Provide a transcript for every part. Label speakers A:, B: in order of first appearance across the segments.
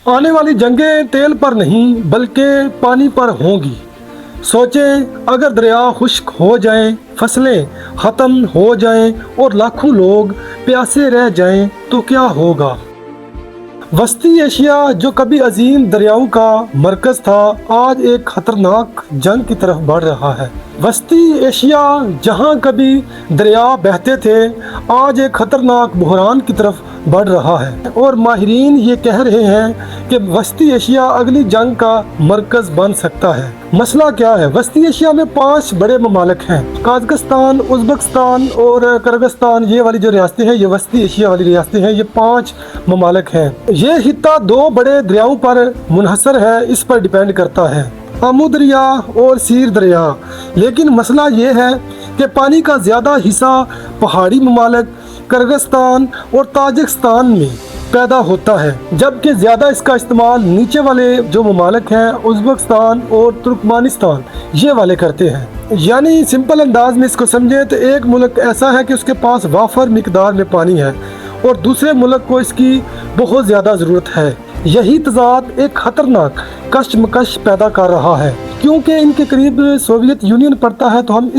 A: आने वाली जंगें तेल पर नहीं बल्कि पानी पर होंगी। सोचें, अगर दरिया खुश्क हो जाएं, फसलें ख़त्म हो जाएं और लाखों लोग प्यासे रह जाएं तो क्या होगा। वस्ती एशिया जो कभी अजीम दरियाओं का मरकज़ था, आज एक ख़तरनाक जंग की तरफ बढ़ रहा है। वस्ती एशिया जहां कभी दरिया बहते थे, आज एक ख़तरनाक बहरान की तरफ बढ़ रहा है और माहिरीन ये कह रहे हैं कि वस्ती एशिया अगली जंग का मरकज़ बन सकता है। मसला क्या है? वस्ती एशिया में 5 बड़े ममालिक हैं। कजाकिस्तान, उज़्बेकिस्तान और किर्गिस्तान, ये वाली जो रियासतें हैं, ये वस्ती एशिया वाली रियासतें हैं। ये 5 ममालिक हैं। ये खित्ता 2 बड़े दरियाओं पर मुनहसर है, इस पर डिपेंड करता है, आमू दरिया और सीर दरिया। लेकिन मसला ये है कि पानी का ज़्यादा हिस्सा पहाड़ी ममालिक किर्गिस्तान और ताजिकिस्तान में पैदा होता है, जबकि ज़्यादा इसका इस्तेमाल नीचे वाले जो ममालिक हैं, उज़्बेकिस्तान और तुर्कमानिस्तान, ये वाले करते हैं। यानी सिंपल अंदाज में इसको समझें तो एक मुल्क ऐसा है कि उसके पास वाफर मिकदार में पानी है और दूसरे मुल्क को इसकी बहुत ज़्यादा ज़रूरत है। यही तज़ाद एक ख़तरनाक कशमकश पैदा कर रहा है। क्योंकि इनके करीब सोवियत यूनियन पड़ता है, तो हम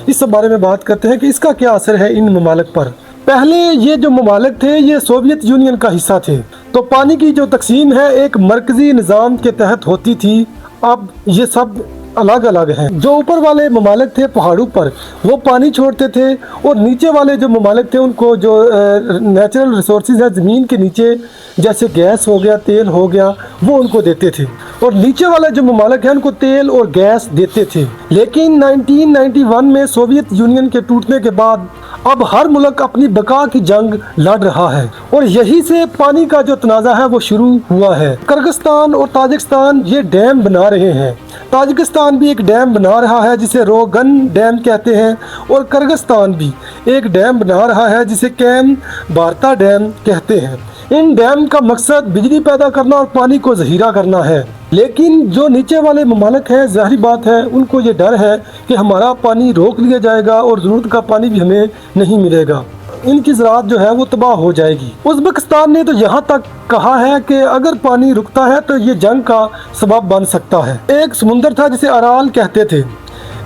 A: इस बारे में बात करते हैं कि इसका क्या असर है इन ममालिक पर। पहले ये जो ममालिक थे, ये सोवियत यूनियन का हिस्सा थे, तो पानी की जो तकसीम है एक मरकज़ी निज़ाम के तहत होती थी। अब ये सब अलग अलग हैं। जो ऊपर वाले ममालिक थे पहाड़ों पर, वो पानी छोड़ते थे और नीचे वाले जो ममालिक थे उनको जो नेचुरल रिसोर्सेज है ज़मीन के नीचे, जैसे गैस हो गया, तेल हो गया, वो उनको देते थे और नीचे वाले जो ममालिक हैं उनको तेल और गैस देते थे। लेकिन 1991 में सोवियत यूनियन के टूटने के बाद अब हर मुल्क अपनी बका की जंग लड़ रहा है और यही से पानी का जो तनाज़ा है वो शुरू हुआ है। किर्गिस्तान और ताजिकिस्तान ये डैम बना रहे हैं। ताजिकिस्तान भी एक डैम बना रहा है जिसे रोगन डैम कहते हैं और किर्गिस्तान भी एक डैम बना रहा है जिसे कैम बारता डैम कहते हैं। इन डैम का मकसद बिजली पैदा करना और पानी को ज़हीरा करना है। लेकिन जो नीचे वाले ममालिक हैं, ज़ाहिर बात है उनको ये डर है कि हमारा पानी रोक लिया जाएगा और ज़रूरत का पानी भी हमें नहीं मिलेगा, इनकी ज़राअत जो है वो तबाह हो जाएगी। उज़्बेकिस्तान ने तो यहाँ तक कहा है कि अगर पानी रुकता है तो ये जंग का सबब बन सकता है। एक समुंदर था जिसे अराल कहते थे।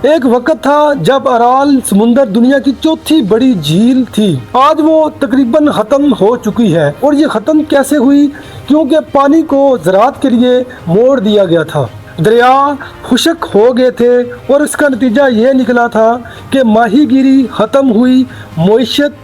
A: एक वक्त था जब अराल समुंदर दुनिया की 4थी बड़ी झील थी। आज वो तकरीबन ख़त्म हो चुकी है। और ये ख़त्म कैसे हुई? क्योंकि पानी को ज़राअत के लिए मोड़ दिया गया था। दरिया खुश्क हो गए थे और इसका नतीजा ये निकला था कि माहीगीरी ख़त्म हुई, मईशत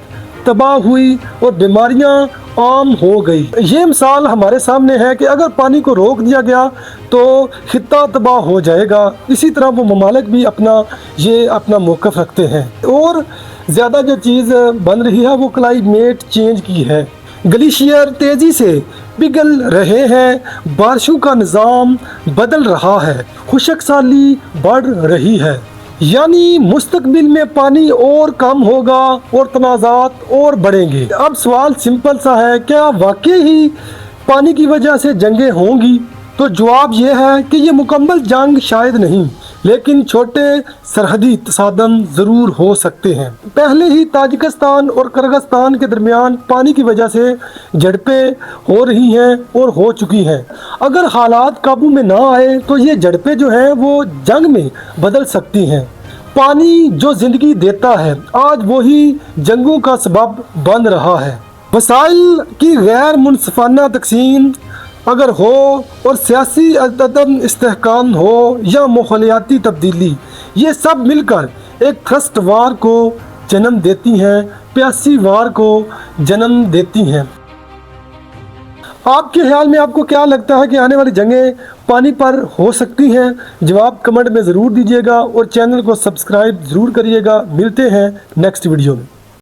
A: तबाह हुई और बीमारियां आम हो गई। ये मिसाल हमारे सामने है कि अगर पानी को रोक दिया गया तो खित्ता तबाह हो जाएगा। इसी तरह वो ममालिक भी अपना मौक़िफ़ रखते हैं। और ज़्यादा जो चीज़ बन रही है वो क्लाइमेट चेंज की है। ग्लेशियर तेज़ी से पिघल रहे हैं, बारिशों का निज़ाम बदल रहा है, खुश्क साली बढ़ रही है। यानी मुस्तकबिल में पानी और कम होगा और तनाज़ात और बढ़ेंगे। अब सवाल सिंपल सा है, क्या वाकई ही पानी की वजह से जंगें होंगी? तो जवाब ये है कि ये मुकम्मल जंग शायद नहीं, लेकिन छोटे सरहदी तसादम ज़रूर हो सकते हैं। पहले ही ताजिकिस्तान और किर्गिस्तान के दरमियान पानी की वजह से झड़पें हो रही हैं और हो चुकी हैं। अगर हालात काबू में ना आए तो ये झड़पें जो हैं वो जंग में बदल सकती हैं। पानी जो ज़िंदगी देता है, आज वही जंगों का सबब बन रहा है। वसाइल की गैर मुनसिफाना तकसीम अगर हो और सियासी अदम इस्तेहकाम हो या माहौलियाती तब्दीली, ये सब मिलकर एक थ्रस्ट वार को जन्म देती हैं, प्यासी वार को जन्म देती हैं। आपके ख्याल में आपको क्या लगता है कि आने वाली जंगें पानी पर हो सकती हैं? जवाब कमेंट में ज़रूर दीजिएगा और चैनल को सब्सक्राइब ज़रूर करिएगा। मिलते हैं नेक्स्ट वीडियो में।